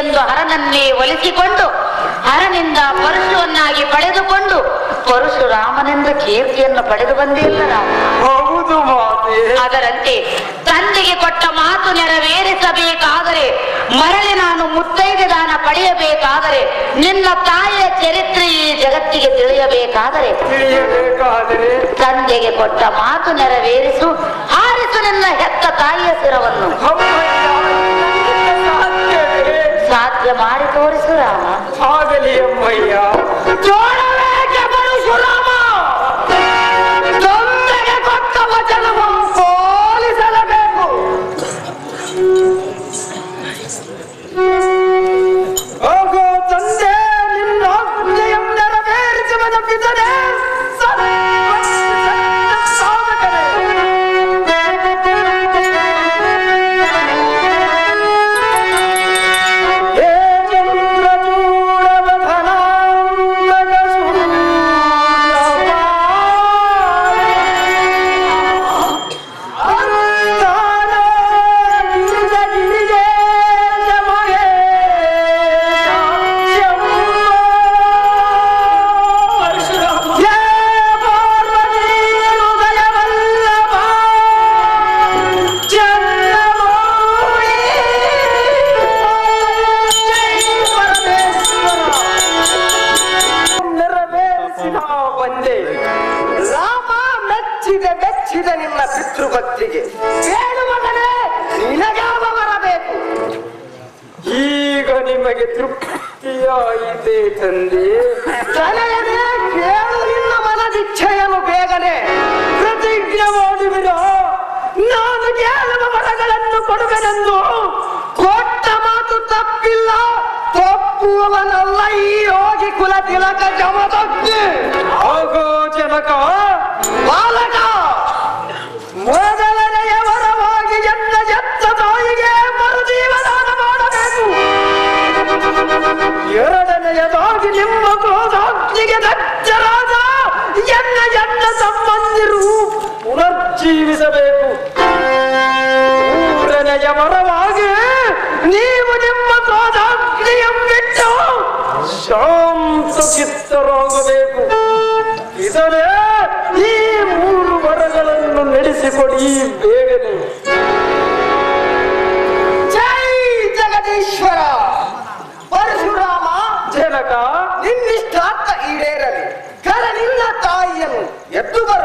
ಎಂದು ಹರನನ್ನೇ ಒಲಿಸಿಕೊಂಡು ಹರನಿಂದ ಪರಶುವನ್ನಾಗಿ ಪಡೆದುಕೊಂಡು ಪರಶುರಾಮನಿಂದ ಕೀರ್ತಿಯನ್ನು ಪಡೆದು ಬಂದಿಲ್ಲ ಹೌದು ಮಾತೆ. ಅದರಂತೆ ತಂದೆಗೆ ಕೊಟ್ಟ ಮಾತು ನೆರವೇರಿಸಬೇಕಾದರೆ ಮರಳಿ ನಾನು ಮುತ್ತೈದೆ ದಾನ ಪಡೆಯಬೇಕಾದರೆ ನಿನ್ನ ತಾಯಿಯ ಚರಿತ್ರೆ ಈ ಜಗತ್ತಿಗೆ ತಿಳಿಯಬೇಕಾದರೆ ತಂದೆಗೆ ಕೊಟ್ಟ ಮಾತು ನೆರವೇರಿಸು, ಹಾರಿಸು ನಿನ್ನ ಹೆತ್ತ ತಾಯಿಯ ಶಿರವನ್ನು. ಸಾಧ್ಯ ಮಾಡಿ ತೋರಿಸು ರಾಮ. ಆಗಲಿ ಅಮ್ಮಯ್ಯ. ಜೋಡಬೇಕೆ ಪರಶುರಾಮ, ತಂದೆಗೆ ಕೊಟ್ಟ ವಚನವನ್ನು ಪಾಲಿಸಲೇಬೇಕು. ಹೋಗೋ ತಂದೆ, ನಿನ್ನ ಆಜ್ಞೆಯನ್ನು ನೆರವೇರಿಸುವನ ಪಿತನೇ ಮೆಚ್ಚಿದ ನಿಮ್ಮ ಪಿತೃಭಕ್ತಿಗೆ ಹೇಳು ಮಗನೇ, ನಿನಗಾವ ಬರಬೇಕು. ಈಗ ನಿಮಗೆ ತೃಪ್ತಿಯಾಯಿತೆ ತಂದೆ. ತಲೆಯೇ ಕೇಳು ನಿನ್ನ ಮನದಿಚ್ಛೆಯನ್ನು ಬೇಗನೆ ಪ್ರತಿಜ್ಞೆ ಮಾಡುವಿರೋ. ನಾನು ಕೇಳುವ ವರಗಳನ್ನು ಕೊಡುವೆನೆಂದು ಕೊಟ್ಟ ಮಾತು ತಪ್ಪಿಲ್ಲ, ತಪ್ಪುವವನಲ್ಲ ಈ ಯೋಗಿ ಕುಲ ತಿಲಕ ಜಮದಗ್ನಿ. ಆಗೋ ಜನಕ ಬಾಲಕ, ಮೊದಲನೆಯ ವರವಾಗಿ ಎನ್ನ ಎತ್ತ ತಾಯಿಗೆ ಮರುಜೀವದಾನ ಮಾಡಬೇಕು. ಎರಡನೆಯದಾಗಿ ನಿಮ್ಮ ಕ್ರೋಧಾಗ್ನಿಗೆ ದಚ್ಚರಾದ ಎನ್ನ ಸಂಬಂಧಿರು ಪುನರ್ಜೀವಿಸಬೇಕು. ಮೂರನೆಯ ವರವಾಗಿ ನೀವು ನಿಮ್ಮ ಕ್ರೋಧಾಗ್ನಿಯಂಬಿಟ್ಟು ಶಾಂತ ಚಿತ್ತರಾಗಬೇಕು. ಇದರೇ ಈ ಮೂರು ವರಗಳನ್ನು ನಡೆಸಿಕೊಡಿ ಬೇಗನೆ. ಜೈ ಜಗದೀಶ್ವರ. ಪರಶುರಾಮ, ಜನಕ, ನಿನ್ನಿಷ್ಟಾರ್ಥ ಈಡೇರಲಿ. ಕರ ನಿನ್ನ ತಾಯಿಯನ್ನು ಎದ್ದು ಬರ